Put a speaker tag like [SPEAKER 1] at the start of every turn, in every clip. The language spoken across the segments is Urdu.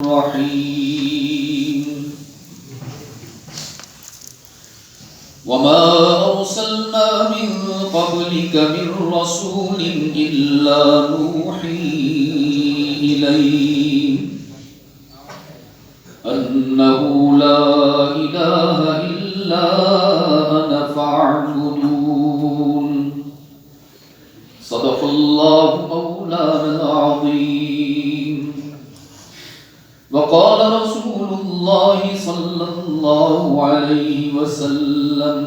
[SPEAKER 1] الرحيم وما أرسلنا من قبلك من رسول إلا نوحي إليه أنه لا إله إلا أنا فاعبدون صدق الله مولانا العظيم. وقال رسول الله صلى الله عليه وسلم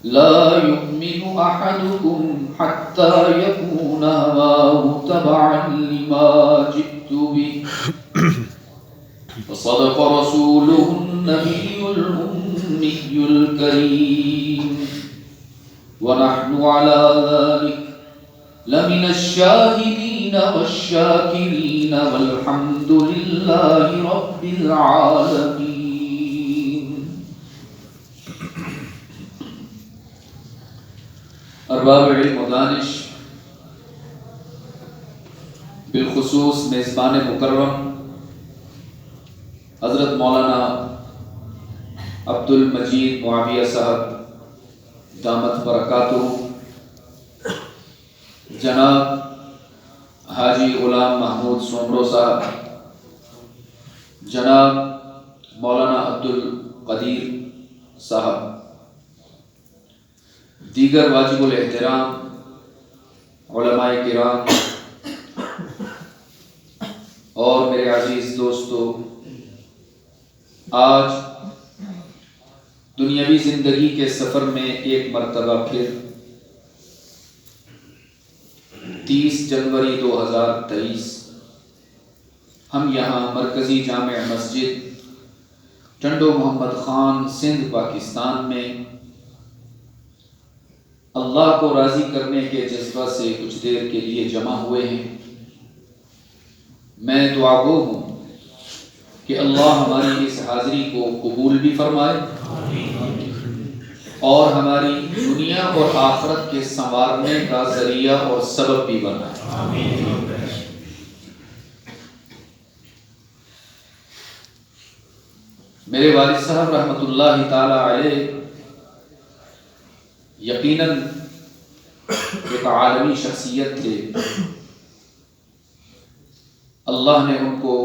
[SPEAKER 1] لا يؤمن أحدكم حتى يكون هواه تبعا لما جئت به وصدق رسوله النبي الأمي الكريم ونحن على ذلك لمن الشاهدين والشاكرين والحمد لله رب العالمين. ارباب علم و دانش، بالخصوص میزبان مکرم حضرت مولانا عبد المجید معاویہ صاحب دامت برکاتہ، جناب حاجی غلام محمود سومرو صاحب، جناب مولانا عبد القدیر صاحب، دیگر واجب الاحترام علماء کرام اور میرے عزیز دوستو، آج دنیاوی زندگی کے سفر میں ایک مرتبہ پھر 30 جنوری 2023 ہم یہاں مرکزی جامع مسجد ٹنڈو محمد خان سندھ پاکستان میں اللہ کو راضی کرنے کے جذبہ سے کچھ دیر کے لیے جمع ہوئے ہیں. میں دعا گو ہوں کہ اللہ ہماری اس حاضری کو قبول بھی فرمائے اور ہماری دنیا اور آخرت کے سنوارنے کا ذریعہ اور سبب بھی بنائے. میرے والد صاحب رحمۃ اللہ تعالی علیہ یقیناً ایک عالمی شخصیت تھے. اللہ نے ان کو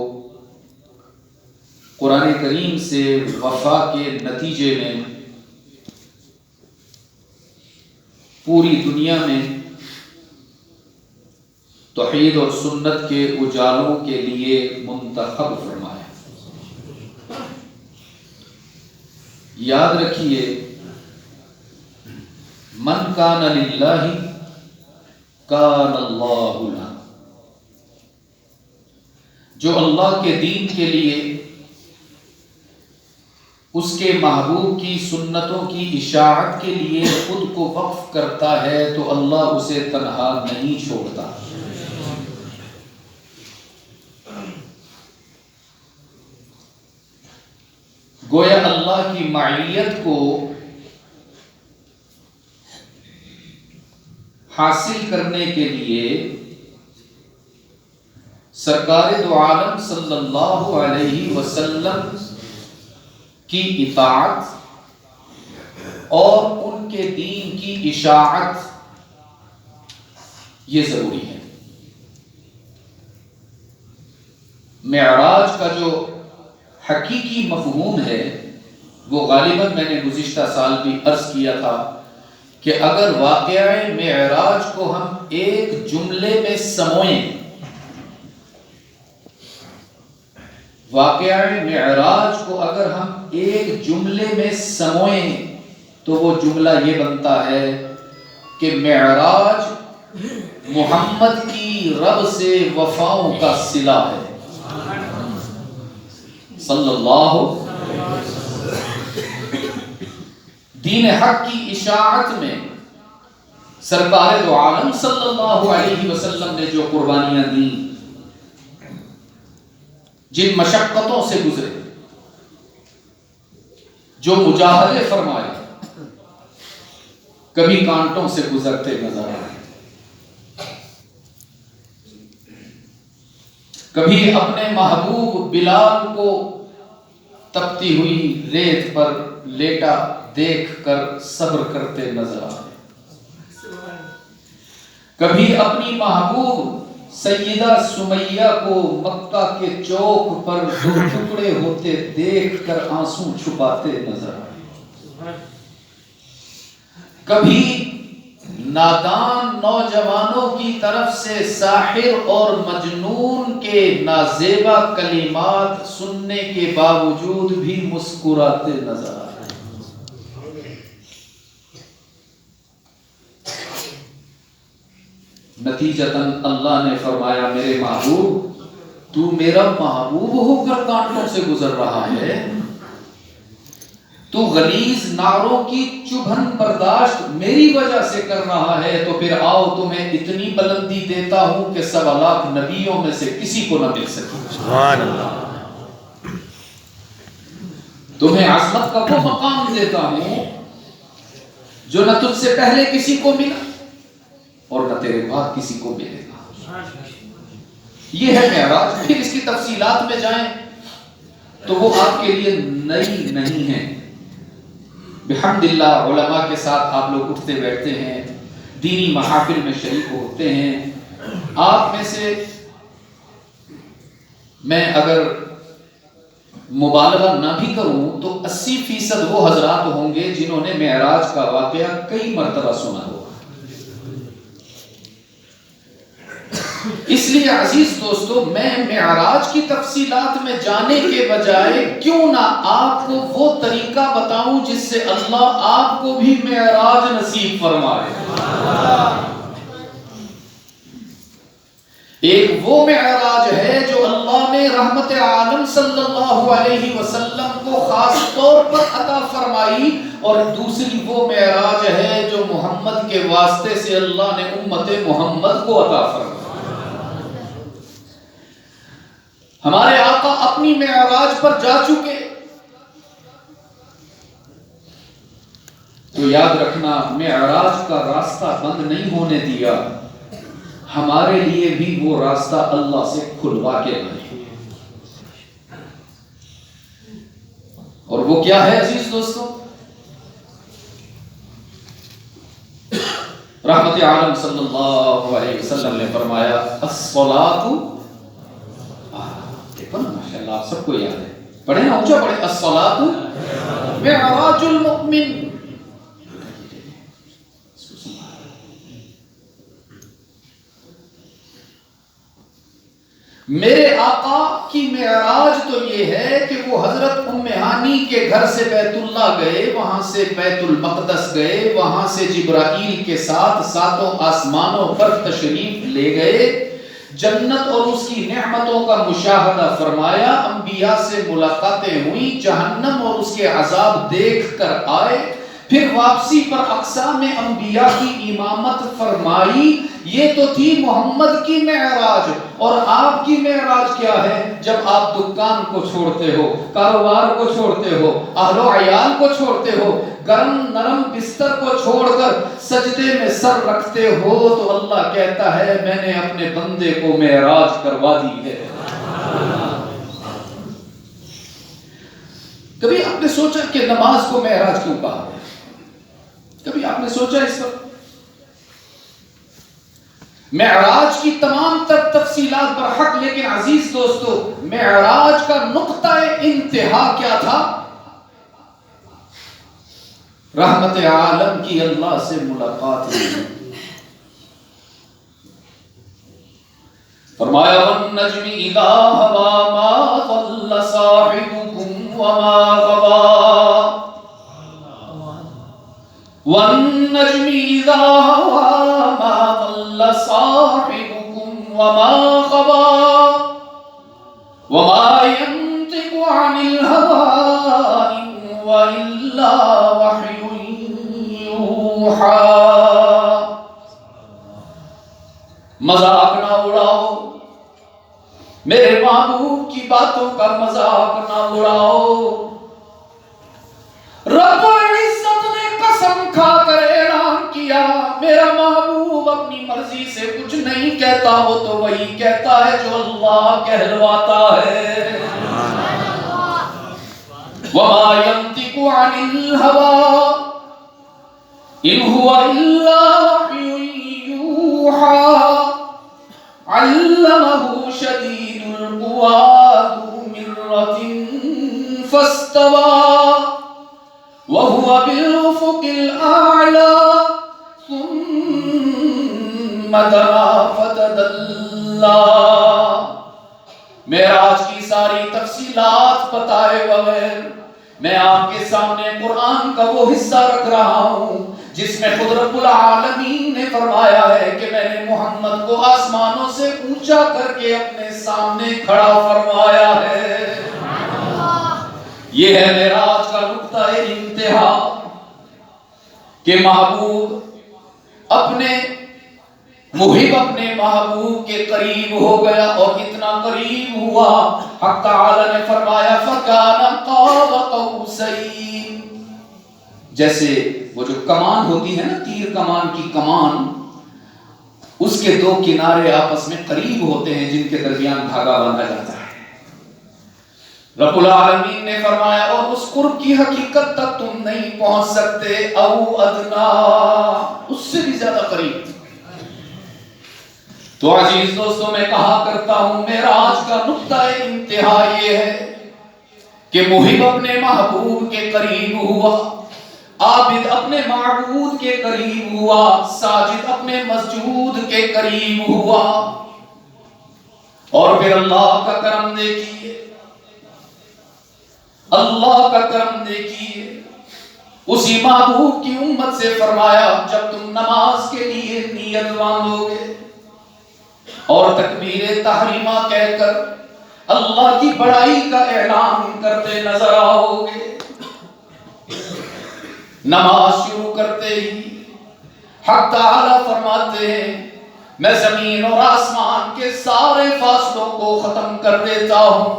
[SPEAKER 1] قرآن کریم سے وفا کے نتیجے میں پوری دنیا میں توحید اور سنت کے اجالوں کے لیے منتخب فرمایا. یاد رکھیے، من کان للہ کان اللہ لہ. جو اللہ کے دین کے لیے اس کے محبوب کی سنتوں کی اشاعت کے لیے خود کو وقف کرتا ہے تو اللہ اسے تنہا نہیں چھوڑتا. گویا اللہ کی معیت کو حاصل کرنے کے لیے سرکار دو عالم صلی اللہ علیہ وسلم کی اطاعت اور ان کے دین کی اشاعت یہ ضروری ہے. معراج کا جو حقیقی مفہوم ہے وہ غالباً میں نے گزشتہ سال بھی عرض کیا تھا کہ اگر واقعہ معراج کو ہم ایک جملے میں سموئیں، واقعہ معراج کو اگر ہم ایک جملے میں سموئیں تو وہ جملہ یہ بنتا ہے کہ معراج محمد کی رب سے وفاؤں کا صلہ ہے صلی اللہ. دین حق کی اشاعت میں سرکار دو عالم صلی اللہ علیہ وسلم نے جو قربانیاں دیں، جن مشقتوں سے گزرے، جو مجاہدے فرمائے، کبھی کانٹوں سے گزرتے نظر آئے، کبھی اپنے محبوب بلال کو تپتی ہوئی ریت پر لیٹا دیکھ کر صبر کرتے نظر آئے، کبھی اپنی محبوب سیدہ سمیہ کو مکہ کے چوک پر دو ٹکڑے ہوتے دیکھ کر آنسو چھپاتے نظر آئے، کبھی نادان نوجوانوں کی طرف سے ساحر اور مجنون کے نازیبا کلمات سننے کے باوجود بھی مسکراتے نظر آئے۔ نتیجتاً اللہ نے فرمایا میرے محبوب تو میرا محبوب ہو کر کانٹوں سے گزر رہا ہے، تو غلیظ ناروں کی چبھن برداشت میری وجہ سے کر رہا ہے، تو پھر آؤ تمہیں اتنی بلندی دیتا ہوں کہ 1.25 لاکھ نبیوں میں سے کسی کو نہ مل سکے۔ سبحان اللہ۔ تمہیں عظمت کا وہ مقام دیتا ہوں جو نہ تجھ سے پہلے کسی کو ملا اور نہ تیرے بعد کسی کو ملے گا۔ یہ ہے معراج۔ پھر اس کی تفصیلات میں جائیں تو وہ آپ کے لیے نئی نہیں ہے۔ بحمدللہ علماء کے ساتھ آپ لوگ اٹھتے بیٹھتے ہیں، دینی محافل میں شریک ہوتے ہیں۔ آپ میں سے میں اگر مبالغہ نہ بھی کروں تو 80% وہ حضرات ہوں گے جنہوں نے معراج کا واقعہ کئی مرتبہ سنا ہوگا۔ اس لیے عزیز دوستو، میں معراج کی تفصیلات میں جانے کے بجائے کیوں نہ آپ کو وہ طریقہ بتاؤں جس سے اللہ آپ کو بھی معراج نصیب فرمائے۔ ایک وہ معراج ہے جو اللہ نے رحمت عالم صلی اللہ علیہ وسلم کو خاص طور پر عطا فرمائی، اور دوسری وہ معراج ہے جو محمد کے واسطے سے اللہ نے امت محمد کو عطا فرمائی۔ ہمارے آقا اپنی معراج پر جا چکے، تو یاد رکھنا معراج کا راستہ بند نہیں ہونے دیا، ہمارے لیے بھی وہ راستہ اللہ سے کھلوا کے لائے۔ اور وہ کیا ہے عزیز دوستو؟ رحمت عالم صلی اللہ علیہ وسلم نے فرمایا الصلاۃ، ماشاءاللہ آپ سب کو یاد ہے، پڑھیں نا، اونچا پڑھیں، الصلاۃ معراج المؤمن۔ میرے آقا کی معراج تو یہ ہے کہ وہ حضرت ام ہانی کے گھر سے بیت اللہ گئے، وہاں سے بیت المقدس گئے، وہاں سے جبرائیل کے ساتھ 7 آسمانوں پر تشریف لے گئے، جنت اور اس کی نعمتوں کا مشاہدہ فرمایا، انبیاء سے ملاقاتیں ہوئیں، جہنم اور اس کے عذاب دیکھ کر آئے، پھر واپسی پر اقسام انبیاء کی امامت فرمائی۔ یہ تو تھی محمد کی معراج۔ اور آپ کی معراج کیا ہے؟ جب آپ دکان کو چھوڑتے ہو، کاروبار کو چھوڑتے ہو، اہل و عیال کو چھوڑتے ہو، گرم نرم بستر کو چھوڑ کر سجدے میں سر رکھتے ہو، تو اللہ کہتا ہے میں نے اپنے بندے کو معراج کروا دی ہے۔ کبھی آپ نے سوچا کہ نماز کو معراج کیوں کہا ہے؟ کبھی آپ نے سوچا اس پر؟ معراج کی تمام تر تفصیلات پر حق، لیکن عزیز دوستو معراج کا نقطہ انتہا کیا تھا؟ رحمت عالم کی اللہ سے ملاقات ہوئی۔ فرمایا والنجم اذا ہوا ما ضل صاحبكم وما غوا، والنجم اذا ہوا ما ضل صاحبكم وما غوا، وما ينطق عن الهوى إن هو إلا وحي يوحى۔ مذاق نہ اڑاؤ، میرے محبوب کی باتوں کا مذاق نہ اڑاؤ۔ رب العزت نے قسم کھا کر اعلان کیا، میرا محبوب اپنی مرضی سے کچھ نہیں کہتا ہو تو وہی کہتا ہے جو اللہ کہلواتا ہے. وما ينطق عن الهوى إن هو إلا وحي يوحى علمه شديد القوى ذو مرة فاستوى وهو بالأفق الأعلى ثم دنا فتدلى. معراج کی ساری تفصیلات بتائے بغیر میں آپ کے سامنے قرآن کا وہ حصہ رکھ رہا ہوں جس میں خود رب العالمین نے فرمایا ہے کہ میں نے محمد کو آسمانوں سے اونچا کر کے اپنے سامنے کھڑا فرمایا ہے. یہ ہے معراج کا نقطہ انتہا کہ محبوب اپنے محب اپنے محبوب کے قریب ہو گیا اور اتنا قریب ہوا حق تعالی نے فرمایا فَكَانَ قَابَ قَوْسَيْنِ. جیسے وہ جو کمان ہوتی ہے نا، تیر کمان کی کمان، اس کے دو کنارے آپس میں قریب ہوتے ہیں جن کے درمیان دھاگا باندھا جاتا ہے. رب العالمین نے فرمایا اور اس قرب کی حقیقت تک تم نہیں پہنچ سکتے او ادنا، اس سے بھی زیادہ قریب. تو عزیز دوستوں میں کہا کرتا ہوں معراج کا نقطہ انتہا یہ ہے کہ محب اپنے محبوب کے قریب ہوا، عابد اپنے معبود کے قریب ہوا، ساجد اپنے مسجود کے قریب ہوا. اور پھر اللہ کا کرم دیکھیے، اللہ کا کرم دیکھیے، اسی محبوب کی امت سے فرمایا جب تم نماز کے لیے نیت باندھو گے اور تکبیر تحریمہ کہہ کر اللہ کی بڑائی کا اعلان کرتے نظر آؤ گے، نماز شروع کرتے ہی حق تعالی فرماتے ہیں میں زمین اور آسمان کے سارے فاصلوں کو ختم کر دیتا ہوں.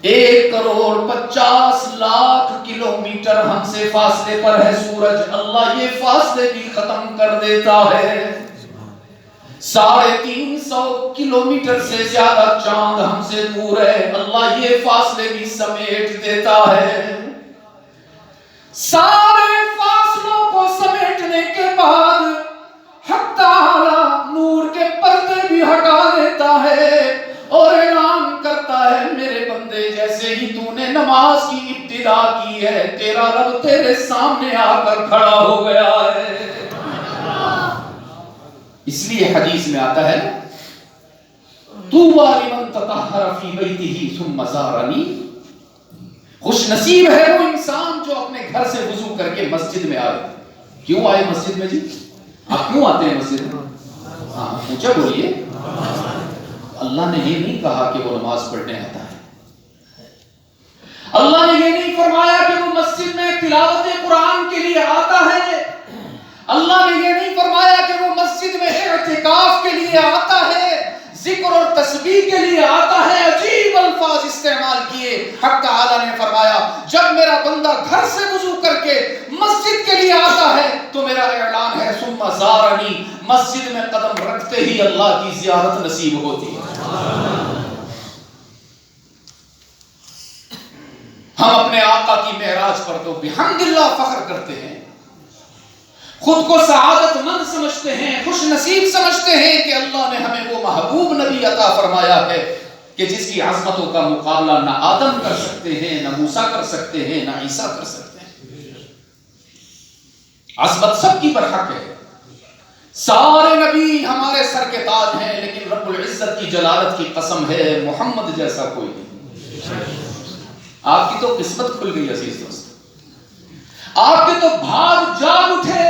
[SPEAKER 1] 1,50,00,000 کلومیٹر ہم سے فاصلے پر ہے سورج، اللہ یہ فاصلے بھی ختم کر دیتا ہے. 350 کلومیٹر سے زیادہ چاند ہم سے دور ہے، اللہ یہ فاصلے بھی سمیٹ دیتا ہے. سارے فاصلوں کو سمیٹنے کے بعد حق تعالی نور کے پردے بھی ہٹا دیتا ہے اور اعلان کرتا ہے میرے بندے جیسے ہی تو نے نماز کی ابتدا کی ہے تیرا رب تیرے سامنے آ کر کھڑا ہو گیا ہے. اس لیے حدیث میں آتا ہے طوبی لمن تطہر فی بیتہ ثم زارنی، خوش نصیب ہے وہ انسان جو اپنے گھر سے وضو کر کے مسجد میں آئے. کیوں آئے مسجد میں جی؟ آپ کیوں آتے ہیں مسجد میں؟ ہاں پوچھا بولیے. اللہ نے یہ نہیں کہا کہ وہ نماز پڑھنے آتا ہے، اللہ نے یہ نہیں فرمایا کہ وہ مسجد میں تلاوت قرآن کے لیے آتا ہے، اللہ نے یہ نہیں فرمایا کہ وہ مسجد میں اعتکاف کے لیے آتا ہے، ذکر اور تسبیح کے لیے آتا ہے. عجیب الفاظ استعمال کیے. حق تعالی نے فرمایا جب میرا بندہ گھر سے وضو کر کے مسجد کے لیے آتا ہے تو میرا اعلان ہے ثم زارنی، مسجد میں قدم رکھتے ہی اللہ کی زیارت نصیب ہوتی ہے. ہم اپنے آقا کی معراج پر تو بحمدللہ فخر کرتے ہیں، خود کو سعادت مند سمجھتے ہیں، خوش نصیب سمجھتے ہیں کہ اللہ نے ہمیں وہ محبوب نبی عطا فرمایا ہے کہ جس کی عظمتوں کا مقابلہ نہ آدم کر سکتے ہیں، نہ موسیٰ کر سکتے ہیں، نہ عیسیٰ کر سکتے ہیں. عظمت سب کی برحق ہے، سارے نبی ہمارے سر کے تاج ہیں، لیکن رب العزت کی جلالت کی قسم ہے محمد جیسا کوئی نہیں. آپ کی تو قسمت کھل گئی عزیز دوست، آپ کے تو بھاگ جاگ اٹھے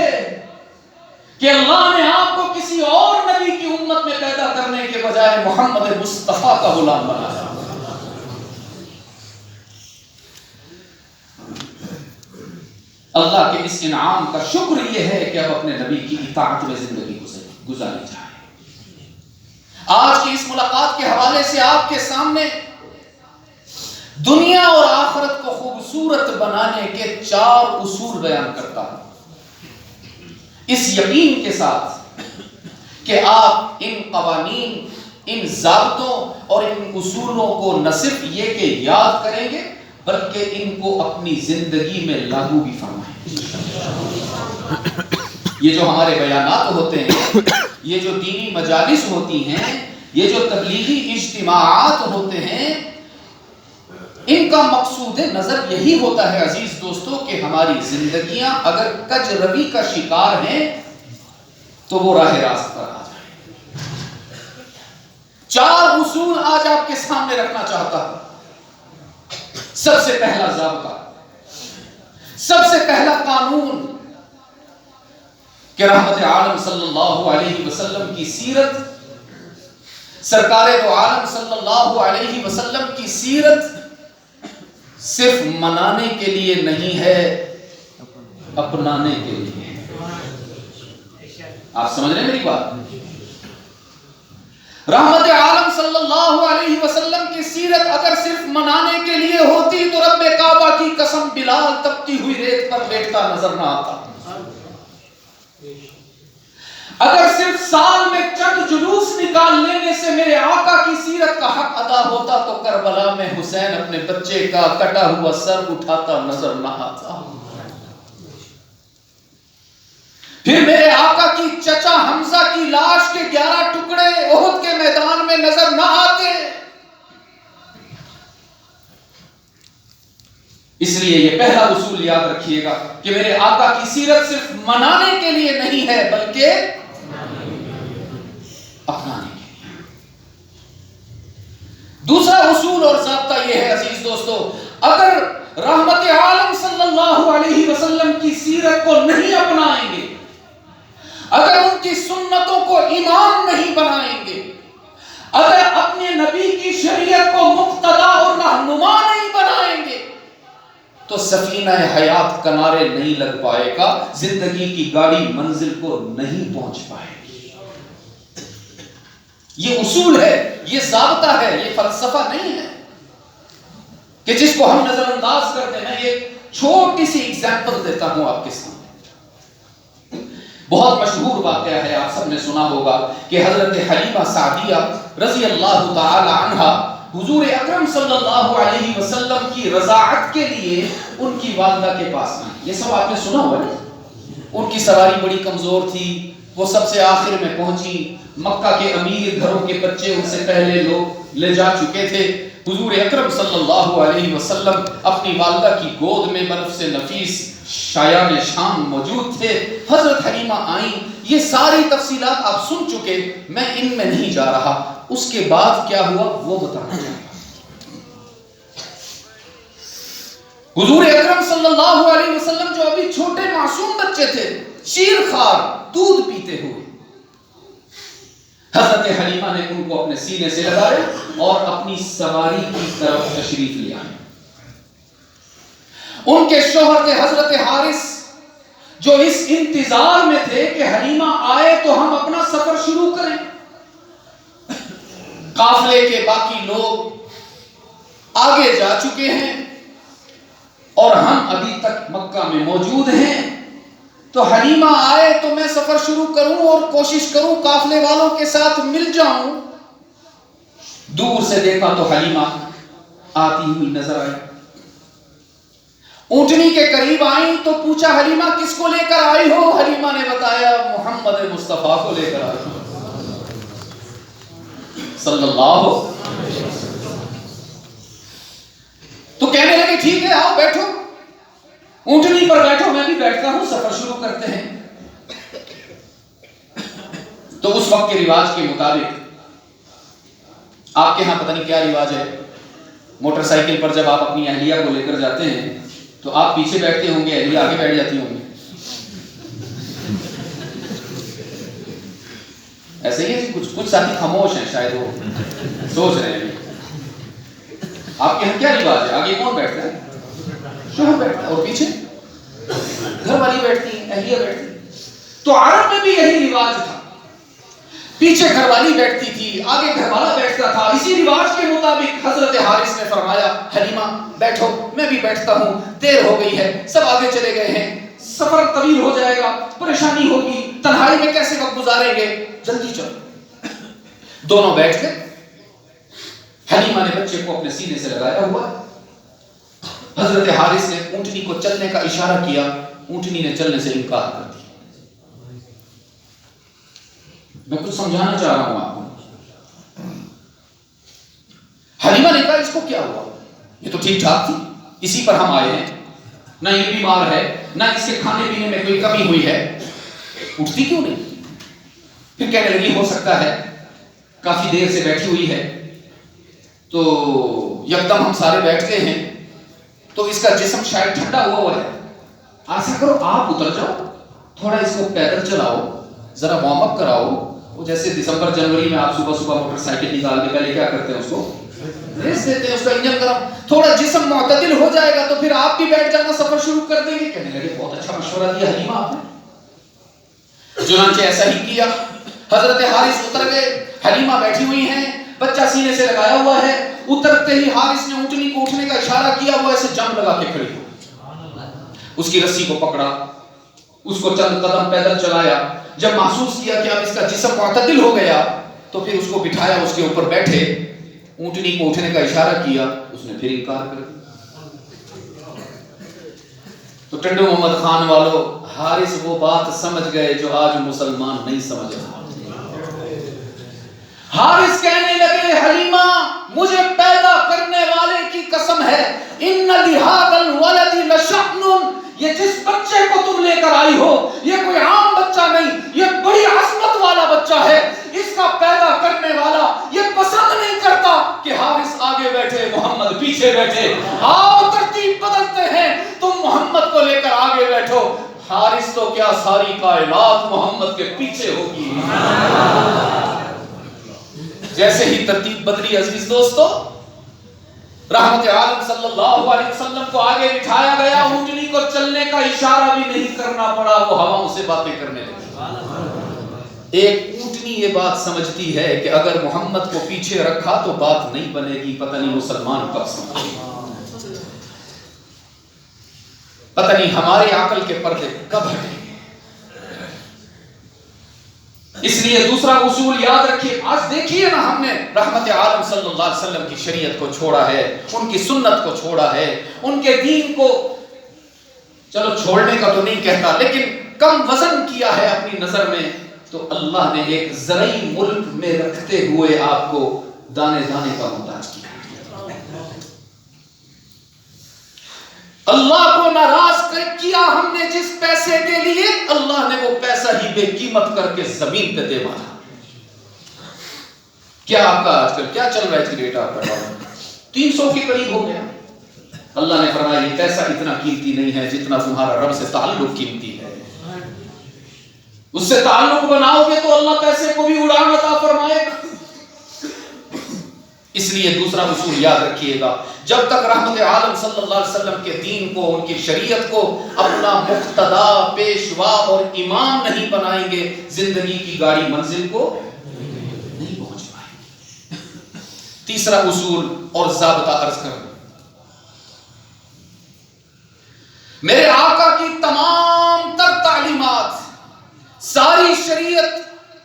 [SPEAKER 1] کہ اللہ نے آپ کو کسی اور نبی کی امت میں پیدا کرنے کے بجائے محمد مصطفیٰ کا غلام بنایا. اللہ کے اس انعام کا شکر یہ ہے کہ اب اپنے نبی کی اطاعت میں زندگی گزاری جائے. آج کی اس ملاقات کے حوالے سے آپ کے سامنے دنیا اور آخرت کو خوبصورت بنانے کے 4 اصول بیان کرتا ہوں، اس یقین کے ساتھ کہ آپ ان قوانین، ان ضابطوں اور ان اصولوں کو نہ صرف یہ کہ یاد کریں گے بلکہ ان کو اپنی زندگی میں لاگو بھی فرمائیں گے۔ یہ جو ہمارے بیانات ہوتے ہیں، یہ جو دینی مجالس ہوتی ہیں، یہ جو تبلیغی اجتماعات ہوتے ہیں، ان کا مقصود نظر یہی ہوتا ہے عزیز دوستو کہ ہماری زندگیاں اگر کج روی کا شکار ہیں تو وہ راہ راست پر آ جائیں۔ 4 اصول آج آپ کے سامنے رکھنا چاہتا ہوں۔ سب سے پہلا ضابطہ، سب سے پہلا قانون کہ رحمت عالم صلی اللہ علیہ وسلم کی سیرت، سرکار دو عالم صلی اللہ علیہ وسلم کی سیرت صرف منانے کے لیے نہیں ہے، اپنانے کے لیے ہے۔ آپ سمجھ رہے ہیں میری بات؟ رحمت عالم صلی اللہ علیہ وسلم کی سیرت اگر صرف منانے کے لیے ہوتی تو رب کعبہ کی قسم بلال تپتی ہوئی ریت پر بیٹھتا نظر نہ آتا۔ اگر صرف سال میں چند جلوس نکال لینے سے میرے آقا کی سیرت کا حق ادا ہوتا تو کربلا میں حسین اپنے بچے کا کٹا ہوا سر اٹھاتا نظر نہ آتا۔ پھر میرے آقا کی چچا حمزہ کی لاش کے 11 ٹکڑے احد کے میدان میں نظر نہ آتے۔ اس لیے یہ پہلا اصول یاد رکھیے گا کہ میرے آقا کی سیرت صرف منانے کے لیے نہیں ہے بلکہ اپنانے کے لیے۔ دوسرا اصول اور ضابطہ یہ ہے عزیز دوستو، اگر رحمت عالم صلی اللہ علیہ وسلم کی سیرت کو نہیں اپنائیں گے، اگر ان کی سنتوں کو ایمان نہیں بنائیں گے، اگر اپنے نبی کی شریعت کو مقتدا اور رہنما نہیں بنائیں گے تو سفینہ حیات کنارے نہیں لگ پائے گا، زندگی کی گاڑی منزل کو نہیں پہنچ پائے گی۔ یہ اصول ہے، یہ ضابطہ ہے، یہ فلسفہ نہیں ہے کہ جس کو ہم نظر انداز کرتے ہیں۔ ایک چھوٹی سی ایگزامپل دیتا ہوں آپ کے سامنے۔ بہت مشہور واقعہ ہے، آپ سب نے سنا ہوگا کہ حضرت حلیمہ سعدیہ رضی اللہ تعالی عنہا حضور اکرم صلی اللہ علیہ وسلم کی رضاعت کے لیے ان کی والدہ کے پاس آئیں۔ یہ سب آپ نے سنا ہوا ہے۔ ان کی سواری بڑی کمزور تھی، وہ سب سے آخر میں پہنچی۔ مکہ کے امیر گھروں کے بچے ان سے پہلے لوگ لے جا چکے تھے۔ حضور اکرم صلی اللہ علیہ وسلم اپنی والدہ کی گود میں بنفس نفیس شایان شان موجود تھے۔ حضرت حلیمہ آئیں، یہ ساری تفصیلات آپ سن چکے، میں ان میں نہیں جا رہا۔ اس کے بعد کیا ہوا وہ بتانا چاہتا ہوں۔ حضور اکرم صلی اللہ علیہ وسلم جو ابھی چھوٹے معصوم بچے تھے، شیر خوار دودھ پیتے ہوئے، حضرت حلیمہ نے ان کو اپنے سینے سے لگایا اور اپنی سواری کی طرف تشریف لے آئے۔ ان کے شوہر تھے حضرت حارث، جو اس انتظار میں تھے کہ حلیمہ آئے تو ہم اپنا سفر شروع کریں۔ قافلے کے باقی لوگ آگے جا چکے ہیں اور ہم ابھی تک مکہ میں موجود ہیں، تو حلیمہ آئے تو میں سفر شروع کروں اور کوشش کروں قافلے والوں کے ساتھ مل جاؤں۔ دور سے دیکھا تو حلیمہ آتی ہوئی نظر آئی۔ اونٹنی کے قریب آئیں تو پوچھا حلیمہ کس کو لے کر آئی ہو؟ حلیمہ نے بتایا محمد مصطفیٰ کو لے کر آئی ہو صلی اللہ علیہ وسلم۔ تو کہنے لگے ٹھیک ہے آؤ بیٹھو، اونٹنی پر بیٹھو، میں بھی بیٹھتا ہوں، سفر شروع کرتے ہیں۔ تو اس وقت کے رواج کے مطابق، آپ کے ہاں پتہ نہیں کیا رواج ہے، موٹر سائیکل پر جب آپ اپنی اہلیہ کو لے کر جاتے ہیں تو آپ پیچھے بیٹھتے ہوں گے، اہلیہ آگے بیٹھ جاتی ہوں گی، ایسے ہی ہے۔ کچھ ساتھی خاموش ہیں، شاید وہ سوچ رہے ہیں آپ کے ہاں کیا رواج ہے، آگے کون بیٹھتا ہے؟ شوہر بیٹھتا ہے اور پیچھے گھر والی بیٹھتی ہیں، اہلیہ بیٹھتی ہیں۔ تو عرب میں بھی یہی رواج تھا، پیچھے گھر والی بیٹھتی تھی، آگے گھر والا بیٹھتا تھا۔ اسی رواج کے مطابق حضرت حارث نے فرمایا حلیمہ بیٹھو، میں بھی بیٹھتا ہوں، دیر ہو گئی ہے، سب آگے چلے گئے ہیں، سفر طویل ہو جائے گا، پریشانی ہوگی، تنہائی میں کیسے وقت گزاریں گے، جلدی چلو۔ دونوں بیٹھ گئے، حلیمہ نے بچے کو اپنے سینے سے لگایا ہوا، حضرت حارث نے اونٹنی کو چلنے کا اشارہ کیا، اونٹنی نے چلنے سے انکار کر دیا۔ میں کچھ سمجھانا چاہ رہا ہوں آپ کو۔ حلیمہ نے کہا اس کو کیا ہوا، یہ تو ٹھیک ٹھاک تھی، اسی پر ہم آئے ہیں، نہ یہ بیمار ہے، نہ اس کے کھانے پینے میں کوئی کمی ہوئی ہے، اٹھتی کیوں نہیں؟ پھر کہنے لگی ہو سکتا ہے کافی دیر سے بیٹھی ہوئی ہے، تو یکدم ہم سارے بیٹھ گئے ہیں تو اس کا جسم شاید ٹھنڈا ہوا ہے، ایسا کرو آپ اتر جاؤ، تھوڑا اس کو پیدل چلاؤ، ذرا وارم اپ کراؤ۔ وہ جیسے دسمبر جنوری میں آپ صبح صبح موٹر سائیکل نکال کے پہلے کیا کرتے ہیں، اس کو ریس دیتے ہیں، اس کا انجن گرم، تھوڑا جسم معتدل ہو جائے گا تو پھر آپ بھی بیٹھ جانا، سفر شروع کر دیں گے۔ کہنے لگے بہت اچھا مشورہ دیا حلیمہ آپ نے۔ چنانچہ ایسا ہی کیا، حضرت حارث اتر گئے، حلیمہ بیٹھی ہوئی ہیں، بچہ سینے سے لگایا ہوا ہے، اترتے ہی حارث نے اونٹنی کو اٹھنے کا اشارہ کیا، وہ ایسے جم لگا کے کھڑی ہوئی، اس کی رسی کو پکڑا، اس کو چند قدم پیدل چلایا، جب محسوس کیا کہ اب اس کا جسم معتدل ہو گیا تو پھر اس کو بٹھایا، اس کے اوپر بیٹھے، اونٹنی کو اٹھنے کا اشارہ کیا، اس نے پھر انکار کر دیا۔ تو ٹنڈو محمد خان والو، حارث وہ بات سمجھ گئے جو آج مسلمان نہیں سمجھ رہا۔ حارث کہنے لگے حلیمہ مجھے پیدا کرنے والے کی قسم ہے، ان لہذا الولد لشأن، یہ جس بچے کو تم لے کر آئی ہو یہ کوئی عام بچہ نہیں، یہ بڑی عظمت والا بچہ ہے، اس کا پیدا کرنے والا یہ پسند نہیں کرتا کہ حارث آگے بیٹھے محمد پیچھے بیٹھے، آؤ ترتیب بدلتے ہیں، تم محمد کو لے کر آگے بیٹھو، حارث تو کیا ساری کائنات محمد کے پیچھے ہوگی۔ جیسے ہی ترتیب بدلی عزیز دوستو، رحمت عالم صلی اللہ علیہ وسلم کو آگے بٹھایا گیا، اونٹنی کو چلنے کا اشارہ بھی نہیں کرنا پڑا، وہ ہواؤں سے باتیں کرنے لگی۔ ایک اونٹنی یہ بات سمجھتی ہے کہ اگر محمد کو پیچھے رکھا تو بات نہیں بنے گی، پتہ نہیں مسلمان کب سمجھے گی، پتہ نہیں ہمارے عقل کے پردے کب ہٹیں گے۔ اس لیے دوسرا اصول یاد رکھیے، آج دیکھیے نا ہم نے رحمت عالم صلی اللہ علیہ وسلم کی شریعت کو چھوڑا ہے، ان کی سنت کو چھوڑا ہے، ان کے دین کو چلو چھوڑنے کا تو نہیں کہتا لیکن کم وزن کیا ہے اپنی نظر میں، تو اللہ نے ایک زرعی ملک میں رکھتے ہوئے آپ کو دانے دانے کا محتاج کیا۔ اللہ کو ناراض کیا ہم نے جس پیسے کے لیے، اللہ نے وہ پیسہ ہی بے قیمت کر کے زمین پہ دے مارا۔ کیا آپ کا آج کل کیا چل رہا ہے ریٹ آپ کا ڈالر 300 کے قریب ہو گیا۔ اللہ نے فرمایا یہ پیسہ اتنا قیمتی نہیں ہے جتنا تمہارا رب سے تعلق قیمتی ہے، اس سے تعلق بناؤ گے تو اللہ پیسے کو بھی اڑان عطا فرمائے گا۔ اس لیے دوسرا اصول یاد رکھیے گا، جب تک رحمت عالم صلی اللہ علیہ وسلم کے دین کو، ان کی شریعت کو اپنا مقتدا، پیشوا اور امام نہیں بنائیں گے، زندگی کی گاڑی منزل کو نہیں پہنچ پائے گی۔ تیسرا اصول اور ضابطہ عرض کروں، میرے آقا کی تمام تر تعلیمات، ساری شریعت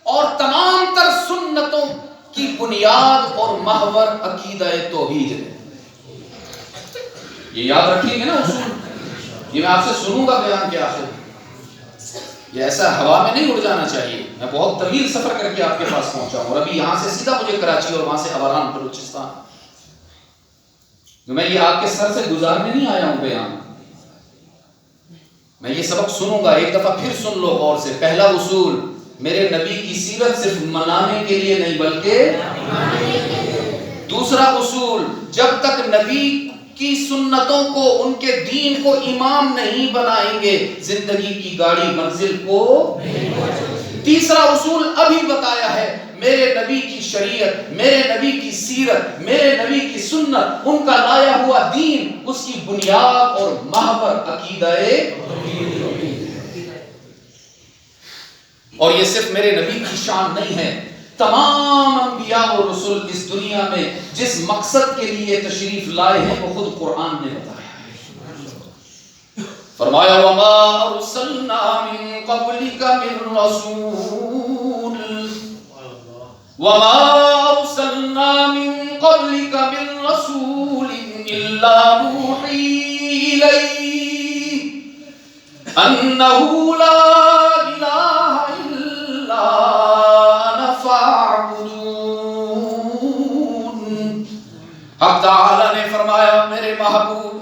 [SPEAKER 1] اور تمام تر سنتوں کی بنیاد اور محور عقیدہ توحید ہے۔ یہ یاد رکھیں گے نا اصول، یہ میں آپ سے سنوں گا بیان کے آخر، یہ ایسا ہوا میں نہیں اڑ جانا چاہیے، میں بہت طویل سفر کر کے آپ کے پاس پہنچا ہوں، اور ابھی یہاں سے سیدھا مجھے کراچی اور وہاں سے اوران بلوچستان، میں یہ آپ کے سر سے گزارنے نہیں آیا ہوں بیان، میں یہ سبق سنوں گا، ایک دفعہ پھر سن لو غور سے۔ پہلا اصول، میرے نبی کی سیرت صرف منانے کے لیے نہیں بلکہ، دوسرا اصول، جب تک نبی کی سنتوں کو، ان کے دین کو امام نہیں بنائیں گے، زندگی کی گاڑی منزل کو۔ تیسرا اصول ابھی بتایا ہے، میرے نبی کی شریعت، میرے نبی کی سیرت، میرے نبی کی سنت، ان کا لایا ہوا دین، اس کی بنیاد اور محور عقیدہ اور یہ صرف میرے نبی کی شان نہیں ہے، تمام انبیاء اور رسول اس دنیا میں جس مقصد کے لیے تشریف لائے ہیں وہ خود قرآن نے بتایا ہے۔ فرمایا وما ارسلنا من قبلک من رسول وما ارسلنا من قبلک من رسول الا نوحی الیہ انہ لا الہ الا انا فاعبدون۔ حق تعالی نے فرمایا میرے محبوب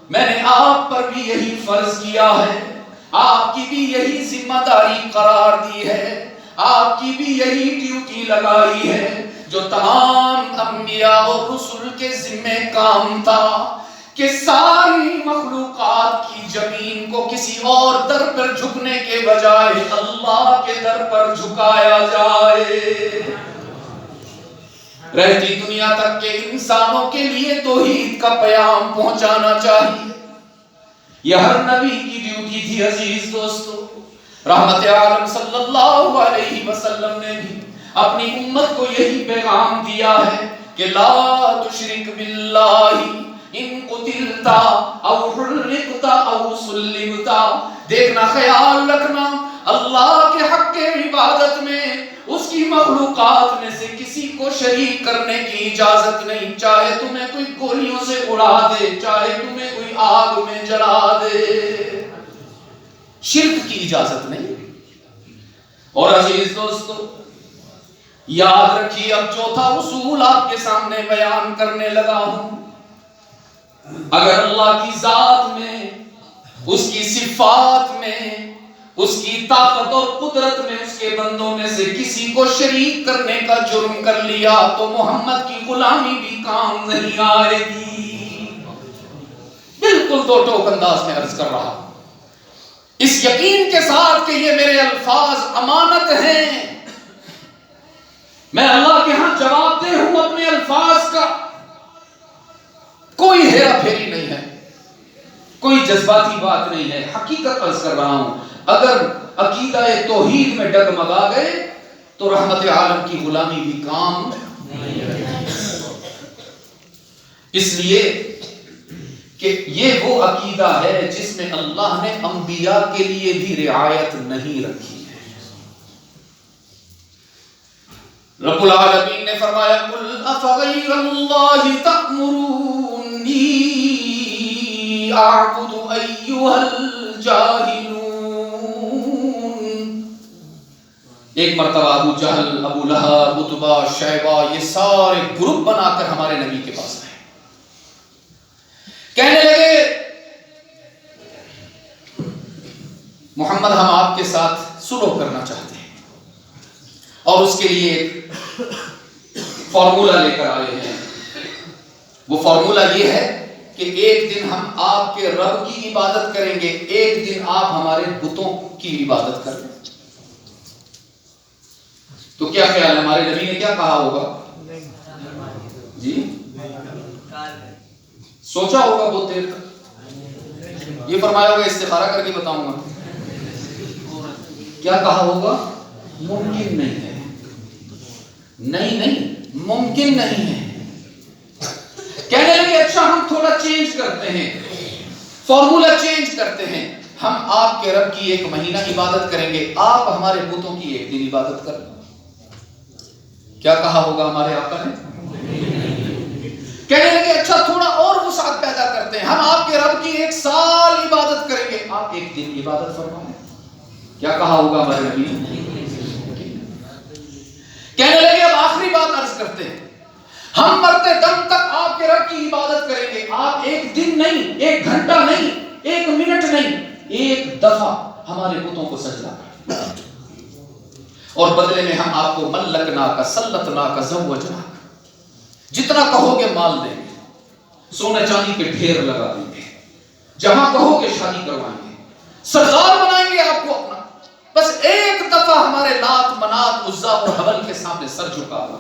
[SPEAKER 1] میں نے آپ پر بھی یہی فرض کیا ہے، آپ کی بھی یہی ذمہ داری قرار دی ہے، آپ کی بھی یہی ڈیوٹی لگائی ہے جو تمام انبیاء اور رسل کے ذمہ کام تھا کہ ساری مخلوقات کی زمین کو کسی اور در پر جھکنے کے بجائے اللہ کے در پر جھکایا جائے۔ رہتی دنیا تک کے انسانوں کے لیے توحید کا پیام پہنچانا چاہیے، یہ ہر نبی کی ڈیوٹی تھی۔ عزیز دوستو، رحمت عالم صلی اللہ علیہ وسلم نے بھی اپنی امت کو یہی پیغام دیا ہے کہ لا تشرک باللہ ان قتلتا او حرقتا او سلمتا۔ دیکھنا، خیال رکھنا، اللہ کے حق کے عبادت میں اس کی مخلوقات میں سے کسی کو شریک کرنے کی اجازت نہیں، چاہے تمہیں کوئی گولیوں سے اڑا دے، چاہے تمہیں کوئی آگ میں جلا دے، شرک کی اجازت نہیں۔ اور عزیز دوستو یاد رکھیے، اب چوتھا اصول آپ کے سامنے بیان کرنے لگا ہوں۔ اگر اللہ کی ذات میں، اس کی صفات میں، اس کی طاقت اور قدرت میں اس کے بندوں میں سے کسی کو شریک کرنے کا جرم کر لیا تو محمد کی غلامی بھی کام نہیں آئے گی۔ بالکل دو ٹوک انداز میں عرض کر رہا ہوں، اس یقین کے ساتھ کہ یہ میرے الفاظ امانت ہیں، میں اللہ کے ہاں جواب دہ ہوں اپنے الفاظ کا، کوئی ہیرا پھیری نہیں ہے، کوئی جذباتی بات نہیں ہے، حقیقت عرض کر رہا ہوں۔ اگر عقیدہ توحید میں ڈگمگا گئے تو رحمت عالم کی غلامی بھی کام نہیں آئے۔ اس لیے کہ یہ وہ عقیدہ ہے جس میں اللہ نے انبیاء کے لیے بھی رعایت نہیں رکھی ہے۔ رب العالمین نے فرمایا قل افغیر اللہ تأمرونی اعبد ایھا الجاہلون۔ ایک مرتبہ ابو جہل، ابو لہب، عتبہ، شیبہ، یہ سارے گروپ بنا کر ہمارے نبی کے پاس آئے، کہنے لگے محمد ہم آپ کے ساتھ سلوک کرنا چاہتے ہیں اور اس کے لیے ایک فارمولہ لے کر آئے ہیں۔ وہ فارمولہ یہ ہے کہ ایک دن ہم آپ کے رب کی عبادت کریں گے، ایک دن آپ ہمارے بتوں کی عبادت کریں۔ تو کیا خیال ہے ہمارے نبی نے کیا کہا ہوگا؟ جی سوچا ہوگا بہت دیر تک، یہ فرمایا ہوگا استخارہ کر کے بتاؤں گا، کیا کہا ہوگا؟ ممکن نہیں ہے، نہیں ممکن نہیں ہے۔ کہنے لگے اچھا ہم تھوڑا چینج کرتے ہیں، فارمولہ چینج کرتے ہیں، ہم آپ کے رب کی ایک مہینہ عبادت کریں گے، آپ ہمارے بتوں کی ایک دن عبادت کریں۔ کیا کہا ہوگا ہمارے آقا نے؟ کہنے لگے اچھا تھوڑا اور وسعت پیدا کرتے ہیں، ہم آپ کے رب کی ایک سال عبادت کریں گے، آپ ایک دن عبادت فرمائیں۔ کیا کہا ہوگا ہمارے نبی؟ کہنے لگے اب آخری بات عرض کرتے ہیں، ہم مرتے دم تک آپ کے رب کی عبادت کریں گے، آپ ایک دن نہیں، ایک گھنٹہ نہیں، ایک منٹ نہیں، ایک دفعہ ہمارے بتوں کو سجدہ کریں اور بدلے میں ہم آپ کو ملکنا کا، سلطنا کا، زوجنا کا، جتنا کہو گے مال دیں گے، سونے چاندی کے ڈھیر لگا دیں گے، جہاں کہو گے شادی کروائیں گے، سردار بنائیں گے آپ کو اپنا، بس ایک دفعہ ہمارے لات، منات، عزا اور حبل کے سامنے سر جھکا دو۔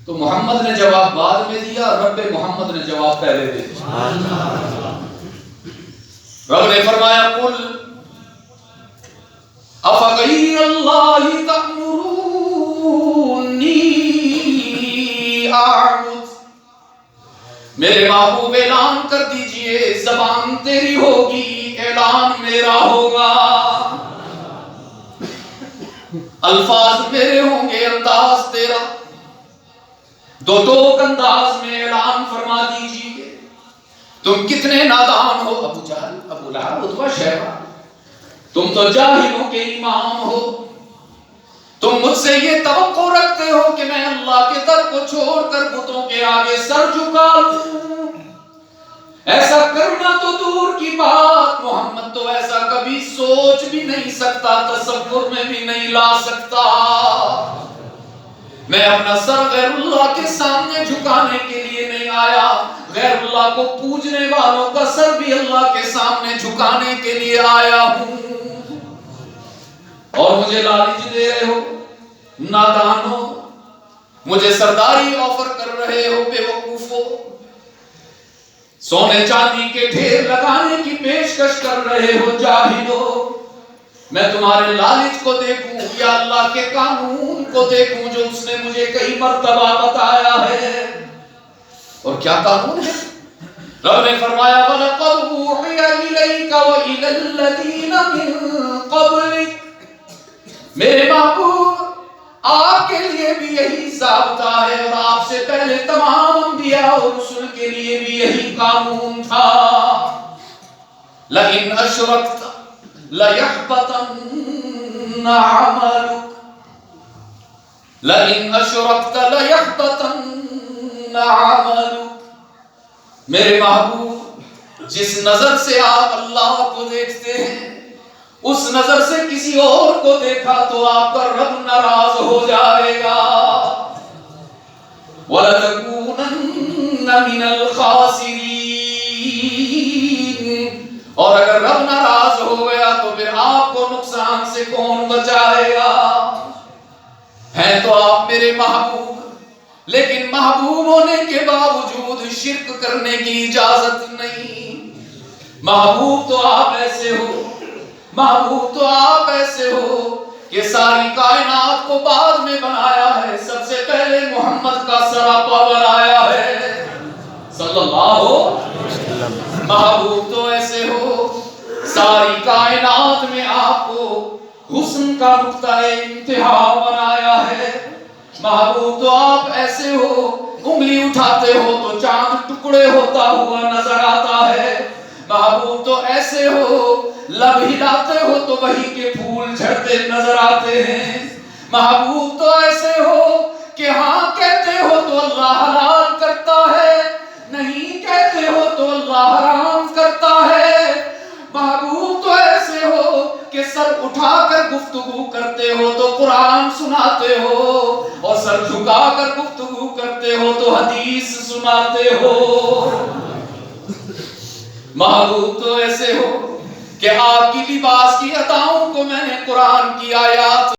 [SPEAKER 1] تو محمد نے جواب بعد میں دیا، رب محمد نے جواب پہلے دے دیا۔ رب نے فرمایا قل افغیر اللہ تأمرونی اعبد میرے محبوب اعلان کر دیجئے زبان تیری ہوگی اعلان میرا ہوگا، الفاظ میرے ہوں گے انداز تیرا، دو انداز میں اعلان فرما دیجئے۔ تم کتنے نادان ہو ابو جہل، ابو لہب، عتبہ، شیبہ، تم تو جاہلوں کے امام ہو، تم مجھ سے یہ توقع رکھتے ہو کہ میں اللہ کے در کو چھوڑ کر بتوں کے آگے سر جھکا لوں، ایسا کرنا تو دور کی بات، محمد تو ایسا کبھی سوچ بھی نہیں سکتا، تصور میں بھی نہیں لا سکتا۔ میں اپنا سر غیر اللہ کے سامنے جھکانے کے لیے نہیں آیا، غیر اللہ کو پوجنے والوں کا سر بھی اللہ کے سامنے جھکانے کے لیے آیا ہوں۔ اور مجھے لالچ دے رہے ہو، نادان ہو، مجھے سرداری آفر کر رہے ہو، بے وقوفو، سونے چاندی کے ڈھیر لگانے کی پیشکش کر رہے ہو، جاہلو۔ میں تمہارے لالچ کو دیکھوں یا اللہ کے قانون کو دیکھوں جو اس نے مجھے کئی مرتبہ بتایا ہے؟ اور کیا قانون ہے؟ رب نے فرمایا وَلَقَدْ أُوحِيَ إِلَيْكَ وَإِلَى الَّذِينَ مِن قَبْلِكَ، میرے محبوب آپ کے لیے بھی یہی ضابطہ ہے، اور آپ سے پہلے تمام انبیاء اور رسل کے لیے بھی یہی قانون تھا۔ لَئِنْ أَشْرَكْتَ لَيَحْبَطَنَّ عَمَلُكَ، لَئِنْ أَشْرَكْتَ لَيَحْبَطَنَّ عَمَلُكَ۔ میرے محبوب جس نظر سے آپ اللہ کو دیکھتے ہیں، اس نظر سے کسی اور کو دیکھا تو آپ کا رب ناراض ہو جائے گا۔ وَلَتَكُونَنَّ مِنَ الْخَاسِرِينَ، اور اگر رب ناراض ہو گیا تو پھر آپ کو نقصان سے کون بچائے گا؟ ہیں تو آپ میرے محبوب، لیکن محبوب ہونے کے باوجود شرک کرنے کی اجازت نہیں۔ محبوب تو آپ ایسے ہو، محبوب تو آپ ایسے ہو کہ ساری کائنات کو بعد میں بنایا ہے، سب سے پہلے محمد کا سراپا بنایا ہے صلی اللہ علیہ وسلم۔ محبوب تو ایسے ہو ساری کائنات میں آپ کو حسن کا نقطہ انتہا بنایا ہے۔ محبوب تو آپ ایسے ہو انگلی اٹھاتے ہو تو چاند ٹکڑے ہوتا ہوا نظر آتا ہے۔ محبوب تو ایسے ہو لب ہلاتے ہو تو وہی کے پھول جھڑتے نظر آتے ہیں۔ محبوب تو ایسے ہو کہ ہاں کہتے ہو تو اللہ حلال کرتا ہے، نہیں کہتے ہو تو اللہ حرام کرتا ہے۔ محبوب تو ایسے ہو کہ سر اٹھا کر گفتگو کرتے ہو تو قرآن سناتے ہو، اور سر جھکا کر گفتگو کرتے ہو تو حدیث سناتے ہو۔ محبوب تو ایسے ہو کہ آپ کی لباس کی عطاؤں کو میں نے قرآن کی آیات